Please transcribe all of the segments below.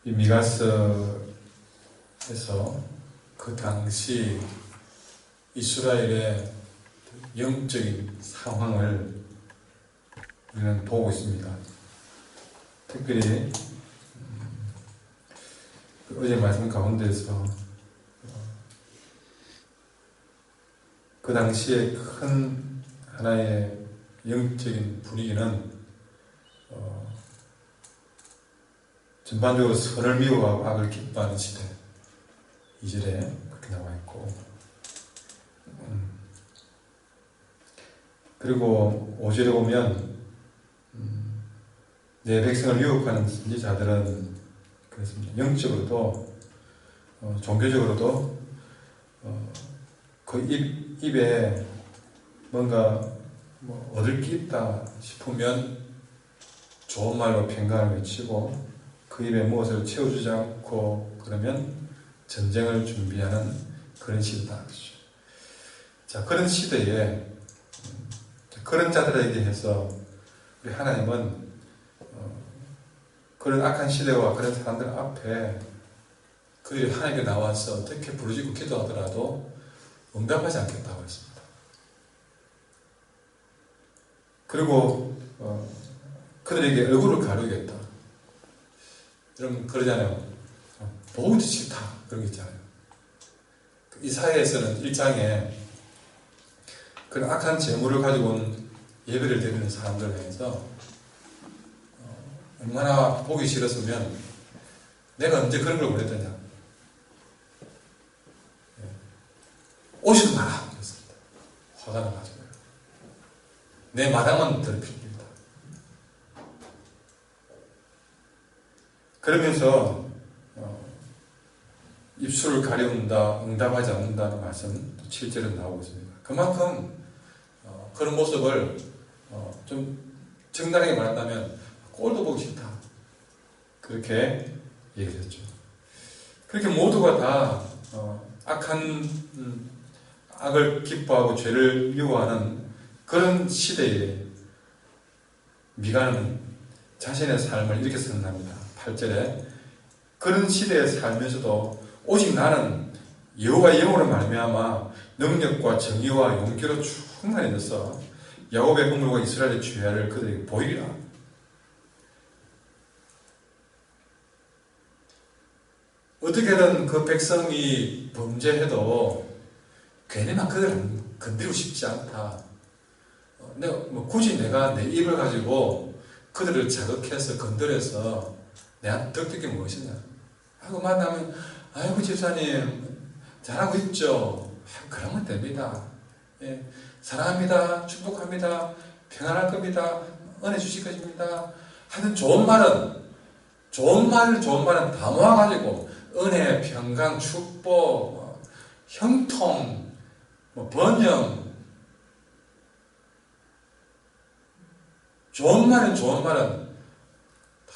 이 미가서에서 그 당시 이스라엘의 영적인 상황을 우리는 보고 있습니다. 특별히 어제 말씀 가운데서 그 당시에 큰 하나의 영적인 분위기는 전반적으로 선을 미워하고 악을 기뻐하는 시대, 2절에 그렇게 나와 있고, 그리고 5절에 보면 내 백성을 유혹하는 선지자들은 그렇습니다. 영적으로도 종교적으로도 그 입에 뭔가 얻을 게 있다 싶으면 좋은 말로 평강을 외치고 그 입에 무엇을 채워주지 않고 그러면 전쟁을 준비하는 그런 시대다. 자, 그런 시대에 그런 자들에게 해서 우리 하나님은 그런 악한 시대와 그런 사람들 앞에 그들이 하나님께 나와서 어떻게 부르짖고 기도하더라도 응답하지 않겠다고 했습니다. 그리고 그들에게 얼굴을 가리겠다. 여러분 그러잖아요. 보기도 싫다. 그런 게 있잖아요. 이사야에서는 1장에 그런 악한 재물을 가지고 온 예배를 드리는 사람들을 향해서 얼마나 보기 싫었으면 내가 언제 그런 걸 원했더냐. 오지도 마라. 그랬습니다. 화가 나가지고. 내 마당은 더럽힙니다. 그러면서 입술을 가려운다, 응답하지 않는다는 말씀 7절에 나오고 있습니다. 그만큼 그런 모습을 좀 정당하게 말한다면 꼴도 보기 싫다. 그렇게 얘기했죠. 그렇게 모두가 다 악을 기뻐하고 죄를 미워하는 그런 시대에 미가는 자신의 삶을 이렇게 선언합니다. 8절에 그런 시대에 살면서도 오직 나는 여호와의 영으로 말미암아 능력과 정의와 용기로 충만해져서 야곱의 허물과 이스라엘의 죄악을 그들에게 보이리라. 어떻게든 그 백성이 범죄해도 괜히만 그들을 건드리고 싶지 않다. 굳이 내가 내 입을 가지고 그들을 자극해서 건드려서 내한테 득될 게 무엇이냐 하고 만나면 아이고 집사님 잘하고 있죠. 그러면 됩니다. 예, 사랑합니다. 축복합니다. 평안할 겁니다. 은혜 주실 것입니다. 하여튼 좋은 말은 다 모아가지고 은혜, 평강, 축복, 형통, 번영, 좋은 말은 다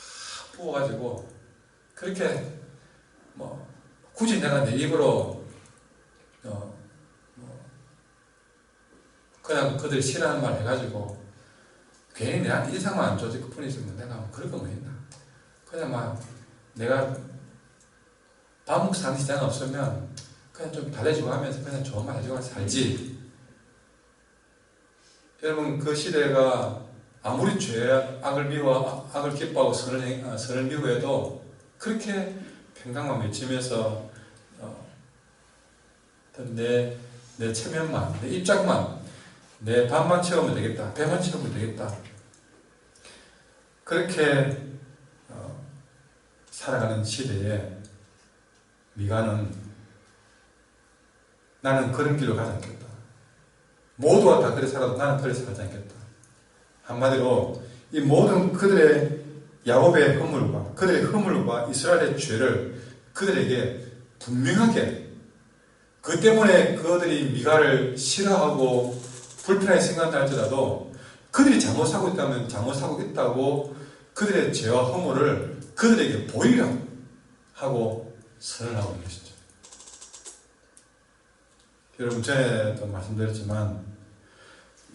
부어가지고 그렇게 굳이 내가 내 입으로 그냥 그들이 싫어하는 말 해가지고 괜히 내한테 인상만 안 좋아질 그 뿐이지 내가 그럴 거 뭐 있나. 그냥 내가 밥 먹고 사는 시장 없으면 그냥 좀 달래주고 하면서 그냥 좋은 말 해주고 살지. 여러분 그 시대가 아무리 악을 기뻐하고 선을 미워해도 그렇게 평강만 외치면서 내 체면만, 내 입장만, 내 밥만 채우면 되겠다, 배만 채우면 되겠다. 그렇게 살아가는 시대에 미가는 나는 그런 길로 가지 않겠다. 모두가 다 그래 살아도 나는 그래 살지 않겠다. 한마디로 이 모든 그들의 야곱의 허물과 이스라엘의 죄를 그들에게 분명하게 그 때문에 그들이 미가를 싫어하고 불편하게 생각한다 할지라도 그들이 잘못하고 있다면 잘못하고 있다고 그들의 죄와 허물을 그들에게 보이라 하고 선언하고 있는 것이죠. 여러분 전에도 말씀드렸지만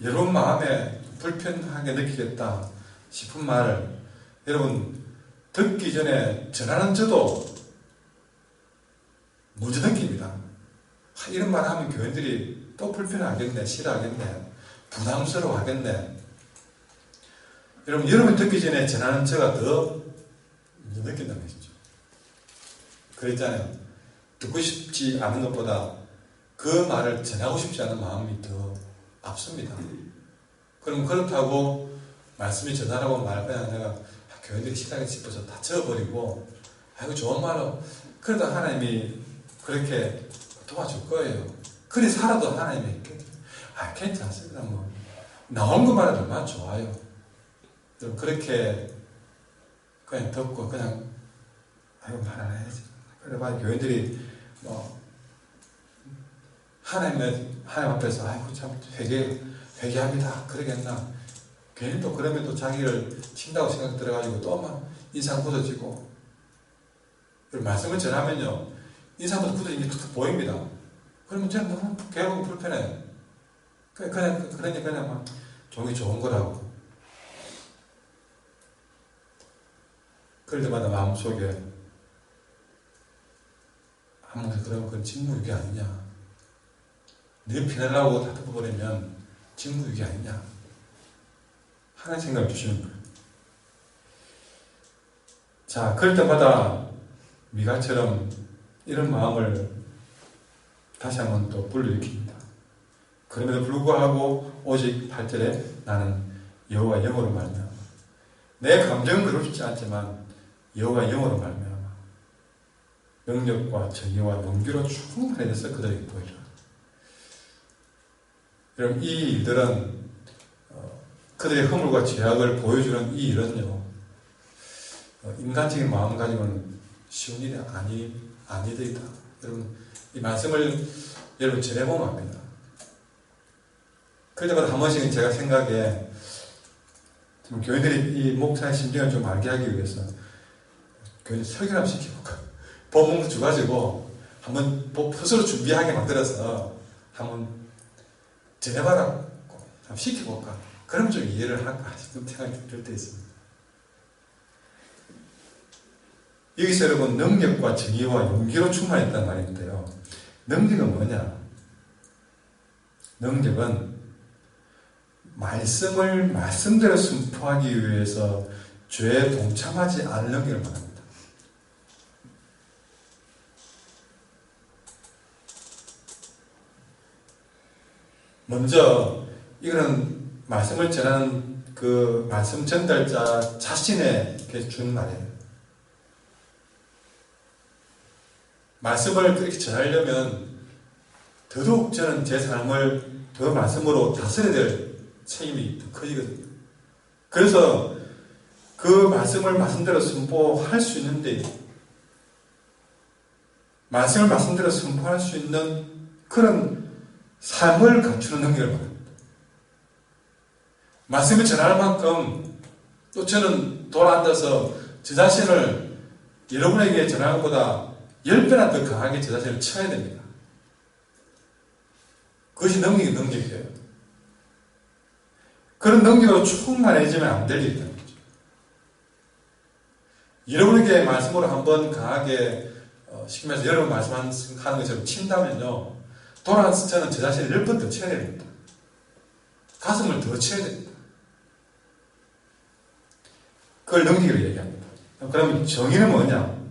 여러분 마음에 불편하게 느끼겠다 싶은 말을 여러분 듣기 전에 전하는 저도 문제 느낍니다. 이런 말 하면 교인들이 또 불편하겠네, 싫어하겠네, 부담스러워하겠네. 여러분 듣기 전에 전하는 저가 더 문제 느낀다는 것이죠. 그랬잖아요. 듣고 싶지 않은 것보다 그 말을 전하고 싶지 않은 마음이 더 앞섭니다. 그럼 그렇다고 말씀이 전하라고 말 그냥 내가 교인들이 싫어하겠지 싶어서 다 적어버리고 아이고 좋은 말로 그래도 하나님이 그렇게 도와줄 거예요. 그래 살아도 하나님이 괜찮습니다. 뭐 나온 것만 해도 얼마나 좋아요. 그렇게 그냥 듣고 그냥 아이고 말 안 해야지. 그래 봐 교인들이 뭐 하나님 앞에서 아이고 참 회개합니다. 그러겠나. 괜히 또 그러면 또 자기를 친다고 생각 들어가지고 또 막 인상 굳어지고. 말씀을 전하면요 인상부터 굳어진 게 툭툭 보입니다. 그러면 저는 너무 괴롭고 불편해요. 그냥 막 종이 좋은 거라고. 그럴 때마다 마음속에 아무튼 그러면 그건 직무유기 아니냐. 내 편하려고 다 덮어버리면 직무유기 아니냐. 하는 생각을 주시는 거예요. 자, 그럴 때마다 미가처럼 이런 마음을 다시 한번 또 불러일으킵니다. 그럼에도 불구하고 오직 8절에 나는 여호와 영으로 말미암아. 내 감정은 그렇고 싶지 않지만 여호와 영으로 말미암아 능력과 정의와 용기로 충만해져서 그들에게 보이라. 여러분 이 일들은 그들의 허물과 죄악을 보여주는 이 일은요 인간적인 마음 가지고는 쉬운 일이 아니더이다. 여러분 이 말씀을 여러분 전해보면 압니다. 그럴 때마다 한 번씩은 제가 생각에 교인들이 이 목사의 심정을 좀 알게 하기 위해서 교인들 설교를 한번 시켜볼까. 본문도 줘가지고 한번 스스로 준비하게 만들어서 한번 전해봐라. 한번 시켜볼까. 그럼 좀 이해를 할까 싶은 생각이 들 때 있습니다. 여기서 여러분 능력과 정의와 용기로 충만했다는 말인데요. 능력은 뭐냐? 능력은 말씀을 말씀대로 선포하기 위해서 죄에 동참하지 않는 능력을 말합니다. 먼저 이거는 말씀을 전하는 그 말씀 전달자 자신에게 주는 말이에요. 말씀을 그렇게 전하려면 더더욱 저는 제 삶을 더 말씀으로 다스려야 될 책임이 더 커지거든요. 그래서 그 말씀을 말씀대로 선포할 수 있는데 말씀을 말씀대로 선포할 수 있는 그런 삶을 갖추는 능력을 말합니다. 말씀을 전할 만큼 또 저는 돌아앉아서 저 자신을 여러분에게 전하는 것보다 10배나 더 강하게 저 자신을 쳐야 됩니다. 그것이 능력이에요. 그런 능력으로 충만해지면 안 될 일이라는 거죠. 여러분에게 말씀으로 한번 강하게 쉽게 말해서 여러분 말씀하는 것처럼 친다면요 돌아와서 저는 저 자신을 10번 더 쳐야 됩니다. 가슴을 더 쳐야 됩니다. 그걸 능력으로 얘기합니다. 그럼 정의는 뭐냐?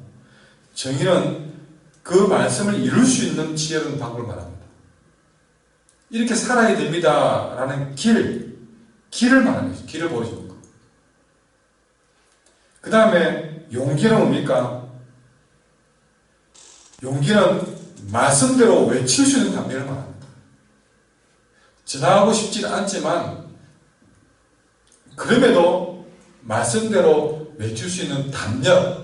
정의는 그 말씀을 이룰 수 있는 지혜로운 방법을 말합니다. 이렇게 살아야 됩니다 라는 길을 말하는 거죠. 길을 보여주는 거. 그 다음에 용기는 뭡니까? 용기는 말씀대로 외칠 수 있는 담력을 말합니다. 전하고 싶지는 않지만 그럼에도 말씀대로 외칠 수 있는 담력,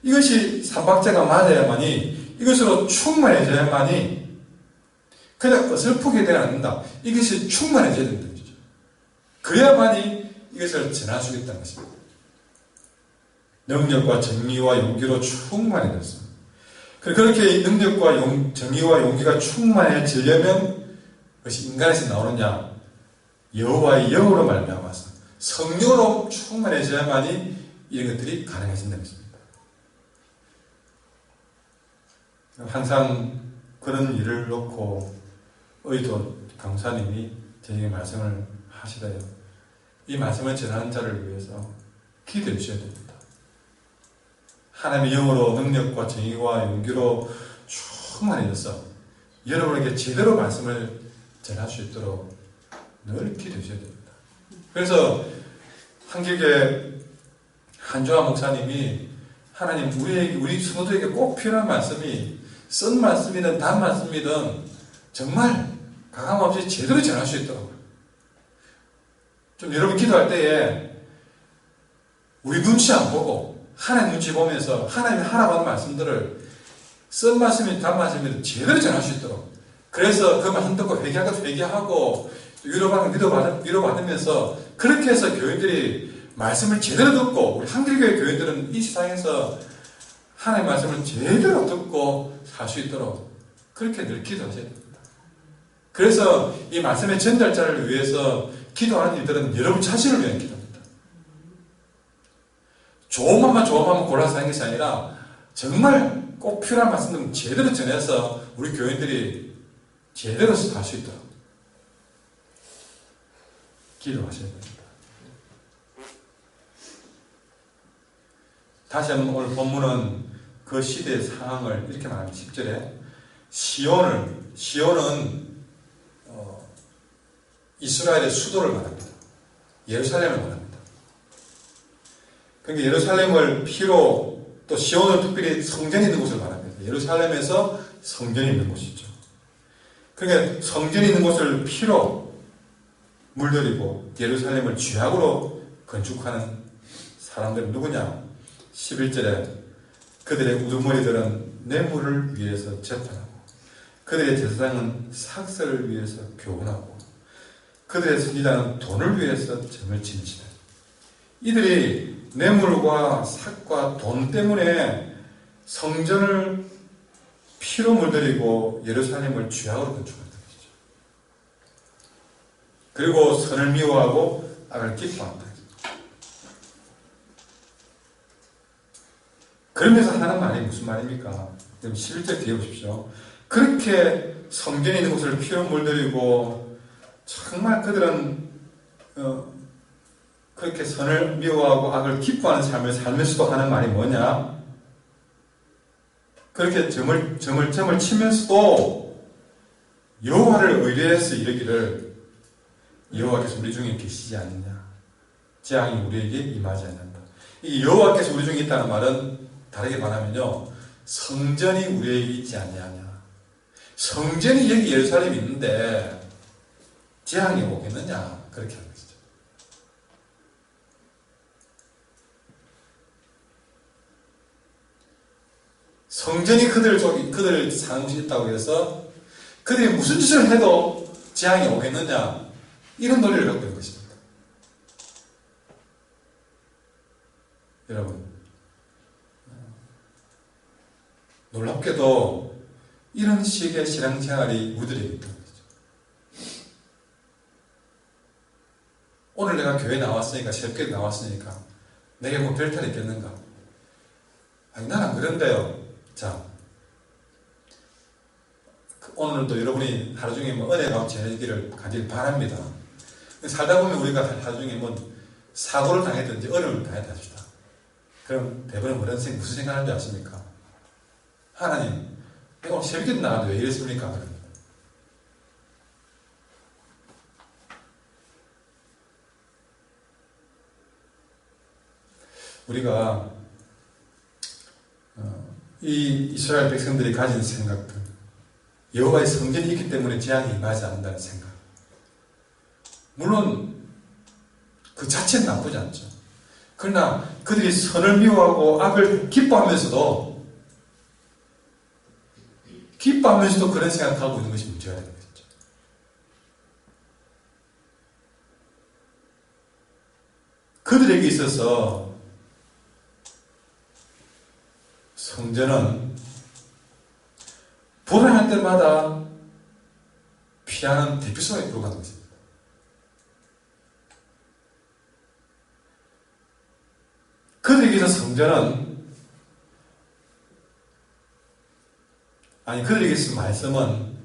이것이 삼박자가 맞아야만이, 이것으로 충만해져야만이 그냥 어설프게 되지 않는다. 이것이 충만해져야 된다는 거죠. 그래야만이 이것을 전할 수 있다는 것입니다. 능력과 정의와 용기로 충만해졌습니다. 그렇게 능력과 정의와 용기가 충만해지려면 그것이 인간에서 나오느냐? 여호와의 영으로 말미암아서 성령으로 충만해져야만이 이런 것들이 가능해진다는 것입니다. 항상 그런 일을 놓고 의도 강사님이 저에게 말씀을 하시래요. 이 말씀을 전하는 자를 위해서 기도해 주셔야 됩니다. 하나님의 영으로 능력과 정의와 용기로 충만해져서 여러분에게 제대로 말씀을 전할 수 있도록 늘 기도해 주셔야 됩니다. 그래서 한길교회 한주아 목사님이 하나님 우리 성도에게 꼭 필요한 말씀이 쓴 말씀이든 단 말씀이든 정말 가감없이 제대로 전할 수 있도록 좀 여러분 기도할 때에 우리 눈치 안 보고 하나님 눈치 보면서 하나님이 하라고 하는 말씀들을 쓴 말씀이든 단 말씀이든 제대로 전할 수 있도록 그래서 그 말씀 듣고 회개하고 위로받으면서 그렇게 해서 교인들이 말씀을 제대로 듣고 우리 한길교회 교인들은 이 세상에서 하나님의 말씀을 제대로 듣고 살 수 있도록 그렇게 늘 기도하셔야 됩니다. 그래서 이 말씀의 전달자를 위해서 기도하는 일들은 여러분 자신을 위한 기도입니다. 좋은 말만 골라서 하는 것이 아니라 정말 꼭 필요한 말씀들은 제대로 전해서 우리 교인들이 제대로 살 수 있도록 기도하셔야 됩니다. 다시 한번 오늘 본문은 그 시대의 상황을 이렇게 말합니다. 10절에 시온은 이스라엘의 수도를 말합니다. 예루살렘을 말합니다. 그러니까 예루살렘을 피로 또 시온은 특별히 성전이 있는 곳을 말합니다. 예루살렘에서 성전이 있는 곳이죠. 그러니까 성전이 있는 곳을 피로 물들이고 예루살렘을 죄악으로 건축하는 사람들은 누구냐? 11절에 그들의 우두머리들은 뇌물을 위해서 재판하고 그들의 제사장은 삭설을 위해서 교훈하고 그들의 선지자는 돈을 위해서 점을 치니라. 이들이 뇌물과 삭과 돈 때문에 성전을 피로 물들이고 예루살렘을 죄악으로 건축한다는 것이죠. 그리고 선을 미워하고 악을 기뻐한다. 그러면서 하는 말이 무슨 말입니까? 11절 뒤에 보십시오. 그렇게 성전에 있는 곳을 피로 물들이고 정말 그들은 그렇게 선을 미워하고 악을 기뻐하는 삶을 살면서도 하는 말이 뭐냐? 그렇게 점을 치면서도 여호와를 의뢰해서 이르기를 여호와께서 우리 중에 계시지 않느냐? 재앙이 우리에게 임하지 않는다. 이 여호와께서 우리 중에 있다는 말은 다르게 말하면요, 성전이 우리에게 있지 않냐냐. 성전이 여기 예루살렘에 있는데 재앙이 오겠느냐. 그렇게 하는 것이죠. 성전이 그들을 사는 곳이 있다고 해서 그들이 무슨 짓을 해도 재앙이 오겠느냐. 이런 논리를 갖고 있는 것입니다. 여러분, 놀랍게도 이런 식의 신앙생활이 우리들에게 있다는 거죠. 오늘 내가 교회 나왔으니까, 새벽에 나왔으니까 내게 뭐 별탈이 있겠는가? 아니, 난 안 그런데요. 자, 오늘도 여러분이 하루 중에 뭐 은혜가 전해지기를 간절히 바랍니다. 살다 보면 우리가 하루 중에 뭐 사고를 당했든지 어려움을 당했다 합시다. 그럼 대부분 무슨 생각하는 줄 아십니까? 하나님, 내가 오늘 새벽에 나왔는데 왜 이랬습니까? 우리가 이 이스라엘 백성들이 가진 생각들, 여호와의 성전이 있기 때문에 재앙이 임하지 않는다는 생각, 물론 그 자체는 나쁘지 않죠. 그러나 그들이 선을 미워하고 악을 기뻐하면서도 그런 생각하고 있는 것이 문제가 되는 거죠. 그들에게 있어서 성전은 불안할 때마다 피하는 대피소에 불과한 것입니다. 그들에게 성전은 그들에게 있는 말씀은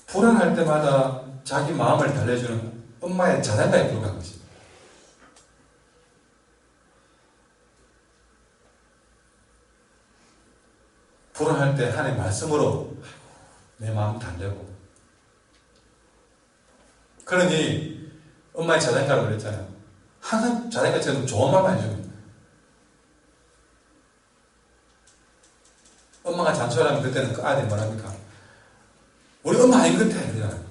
불안할 때마다 자기 마음을 달래주는 엄마의 자장가에 불과한 것입니다. 불안할 때 하나님의 말씀으로 내 마음 달래고, 그러니 엄마의 자장가라고 그랬잖아요. 항상 자장가처럼 좋은 말만 해줍니다. 엄마가 잔소리하면 그때는 그 아들이 뭐랍니까? 우리 엄마 아닌 것 같아. 그러잖아요.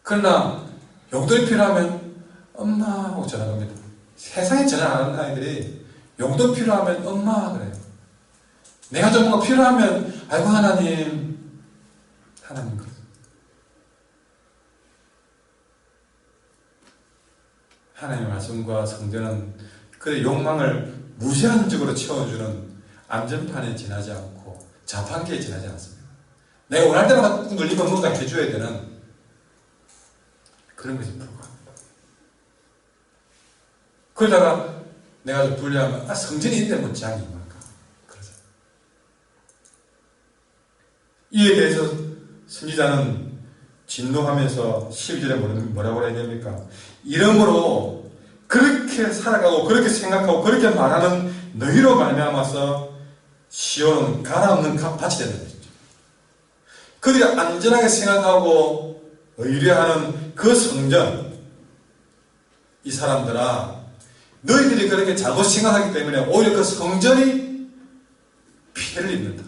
그러나 용돈이 필요하면 엄마 하고 전화합니다. 세상에 전화 안 하는 아이들이 용돈 필요하면 엄마 그래요. 내가 좀 뭔가 필요하면 아이고 하나님 그래요. 하나님의 말씀과 성전은 그의 욕망을 무제한적으로 채워주는 안전판에 지나지 않고 자판기에 지나지 않습니다. 내가 원할 때마다 눌리면 뭔가 해줘야 되는 그런 것이 불과합니다. 그러다가 내가 좀 불리하면 성전이 있는데 뭐 지장이 뭘까? 그러죠. 이에 대해서 선지자는 진노하면서 12절에 뭐라고 해야 됩니까? 이러므로 그렇게 살아가고 그렇게 생각하고 그렇게 말하는 너희로 말미암아서 시온은 가라앉는 밭이 된다는 것이죠. 그들이 안전하게 생각하고 의뢰하는 그 성전, 이 사람들아, 너희들이 그렇게 잘못 생각하기 때문에 오히려 그 성전이 피해를 입는다.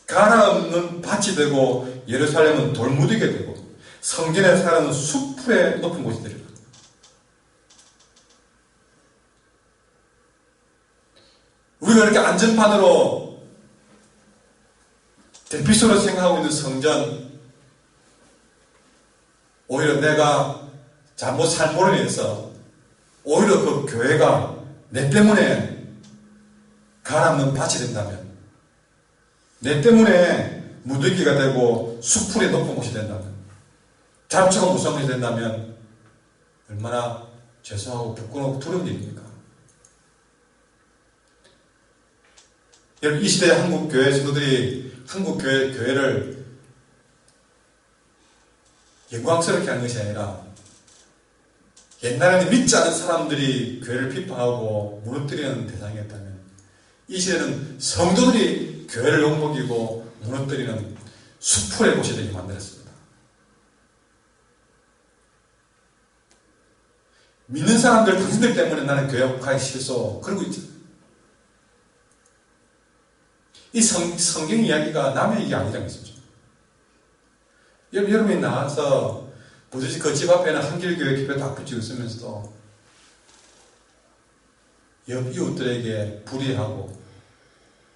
가라앉는 밭이 되고 예루살렘은 돌무디게 되고 성전에 사는 숲의 높은 곳이 되리라. 우리가 이렇게 안전판으로 대피소로 생각하고 있는 성전, 오히려 내가 잘못 삶으로 인해서 오히려 그 교회가 내 때문에 가라앉는 밭이 된다면, 내 때문에 무더기가 되고 수풀이 높은 곳이 된다면, 잡초가 무서운 것이 된다면 얼마나 죄송하고 부끄러우고 두려운 일입니까? 여러분, 이 시대의 한국 교회 성도들이 한국 교회를 영광스럽게 하는 것이 아니라 옛날에는 믿지 않은 사람들이 교회를 비판하고 무너뜨리는 대상이었다면, 이 시대는 성도들이 교회를 욕먹이고 무너뜨리는 수풀의 곳이 되게 만들었습니다. 믿는 사람들, 당신들 때문에 나는 교회 가기 싫소, 그러고 있죠. 이 성경 이야기가 남의 얘기 아니라는 것이죠. 여러분이 나와서 부두시 그 집 앞에는 한길교회 기표 딱 붙이고 있으면서도 옆 이웃들에게 불의하고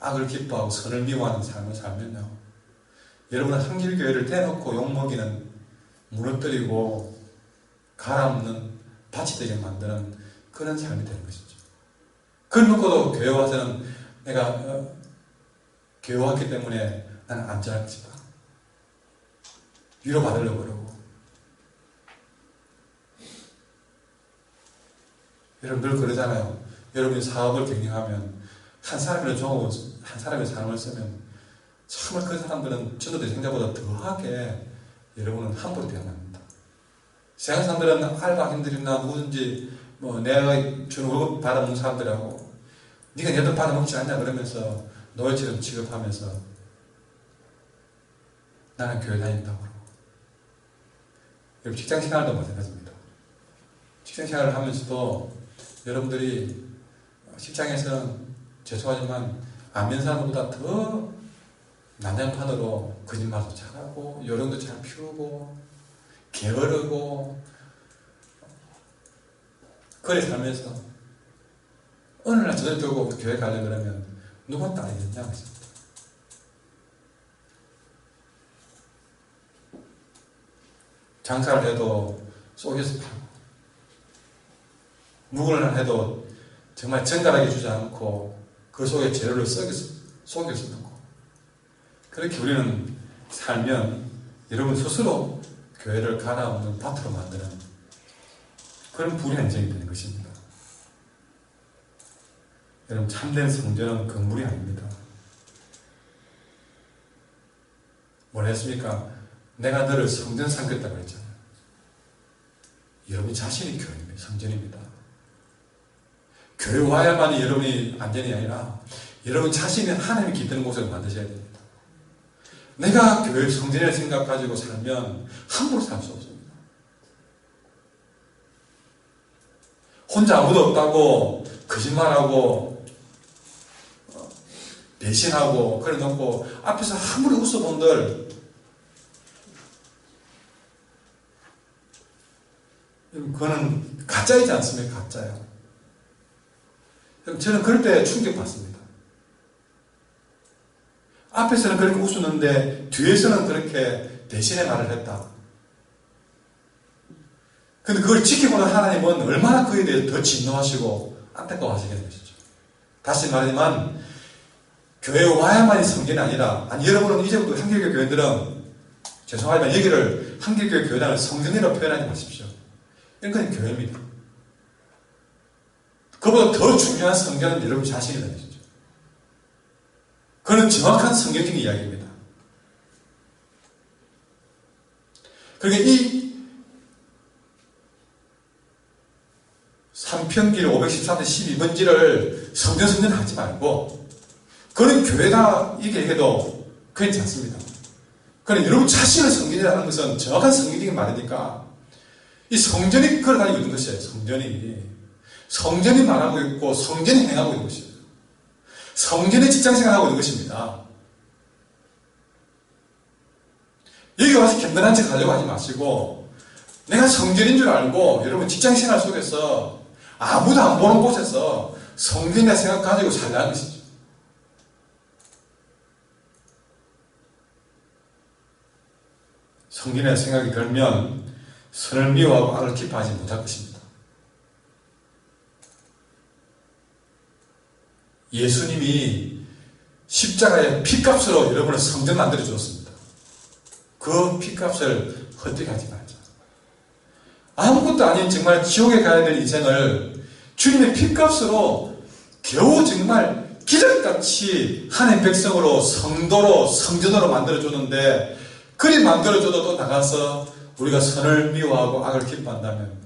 악을 기뻐하고 선을 미워하는 삶을 살면요, 여러분은 한길교회를 대놓고 욕먹이는, 무너뜨리고 가라앉는 밭이 되게 만드는 그런 삶이 되는 것이죠. 그걸 놓고도 교회 와서는 내가 교회 왔기 때문에 나는 안전할 것이다, 위로받으려고 그러고. 여러분 늘 그러잖아요. 여러분이 사업을 경영하면 한 사람의 종업원, 한 사람의 삶을 쓰면 정말 그 사람들은 전도대상자보다 더하게 여러분은 함부로 대응합니다. 세상 사람들은 알바 힘들이나 누구든지 내가 주는 월급 받아먹는 사람들하고 네가 내 돈 받아먹지 않냐 그러면서 노예처럼 취급하면서 나는 교회 다닌다고 그러고. 여러분 직장생활도 마찬가지입니다. 직장생활을 하면서도 여러분들이 직장에서는 죄송하지만 안면 사람보다 더 난장판으로 거짓말도 잘하고 요령도 잘 피우고 게으르고 그래 살면서 어느 날 저녁 들고 교회 가려고 그러면 누가 따르겠냐 그랬습니다. 장사를 해도 속여서 팔고 묵을 해도 정말 정갈하게 주지 않고 그 속에 재료를 속여서 넣고, 그렇게 우리는 살면 여러분 스스로 교회를 가라앉는 밭으로 만드는 그런 불행정이 되는 것입니다. 여러분, 참된 성전은 건물이 아닙니다. 뭘 했습니까? 내가 너를 성전 삼겠다고 했잖아요. 여러분 자신이 교회입니다. 성전입니다. 교회 와야만이 여러분이 안전이 아니라 여러분 자신이 하나님이 깃드는 곳을 만드셔야 됩니다. 내가 교회 성전이라는 생각 가지고 살면 함부로 살 수 없습니다. 혼자 아무도 없다고 거짓말하고 배신하고 그래 놓고 앞에서 아무리 웃어본들 그거는 가짜이지 않습니까? 가짜야. 저는 그럴 때 충격받습니다. 앞에서는 그렇게 웃었는데 뒤에서는 그렇게 대신의 말을 했다. 근데 그걸 지켜보는 하나님은 얼마나 그에 대해 더 진노하시고 안타까워하시겠는 것이죠. 다시 말하지만 교회에 와야만이 성전이 아니라, 아니 여러분은 이제부터 한길교회 교회들은 죄송하지만 여기를 한길교회 교회당을 성전이라고 표현하지 마십시오. 이건 교회입니다. 그보다 더 중요한 성전은 여러분 자신이라는 것이죠. 그건 정확한 성경적인 이야기입니다. 그러니까 이 3편길 513년 12번지를 성전 하지 말고 그런 교회가 이게 해도 괜찮습니다. 그러나 여러분 자신의 성전이라는 것은 정확한 성경적인 말이니까 이 성전이 그걸 가지고 있는 것이에요. 성전이 말하고 있고 성전이 행하고 있는 것이에요. 성전의 직장생활하고 있는 것입니다. 여기 와서 경건한 척 하려고 하지 마시고 내가 성전인 줄 알고 여러분 직장생활 속에서 아무도 안 보는 곳에서 성전이라 생각 가지고 살라는 것이죠. 성전이라 생각이 들면 선을 미워하고 악을 기뻐하지 못할 것입니다. 예수님이 십자가의 피값으로 여러분의 성전 만들어 주었습니다. 그 피값을 헛되게 하지 말자. 아무것도 아닌 정말 지옥에 가야 될 인생을 주님의 피값으로 겨우 정말 기적같이 하나님 백성으로 성도로 성전으로 만들어주는데 그리 만들어줘도 또 나가서 우리가 선을 미워하고 악을 기뻐한다면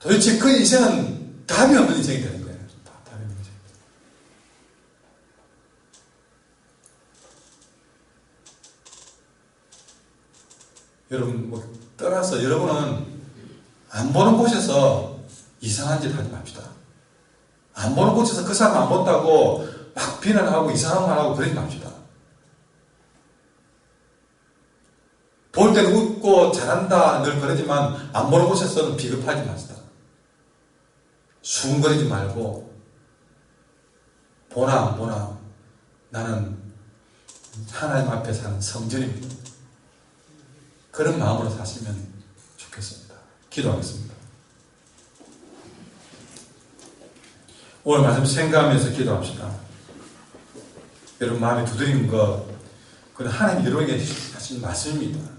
도대체 그 인생은 답이 없는 인생이 되는 거예요. 답이 없는 인생. 여러분 떠나서 여러분은 안 보는 곳에서 이상한 짓 하지 맙시다. 안 보는 곳에서 그 사람 안 본다고 막 비난하고 이상한 말 하고 그러지 맙시다. 볼 때는 웃고 잘한다 늘 그러지만 안 보는 곳에서는 비겁하지 맙시다. 수군거리지 말고 보나 안 보나 나는 하나님 앞에 사는 성전입니다. 그런 마음으로 사시면 좋겠습니다. 기도하겠습니다. 오늘 말씀 생각하면서 기도합시다. 여러분 마음에 두드리는 것 그건 하나님 여러분에게 하신 말씀입니다.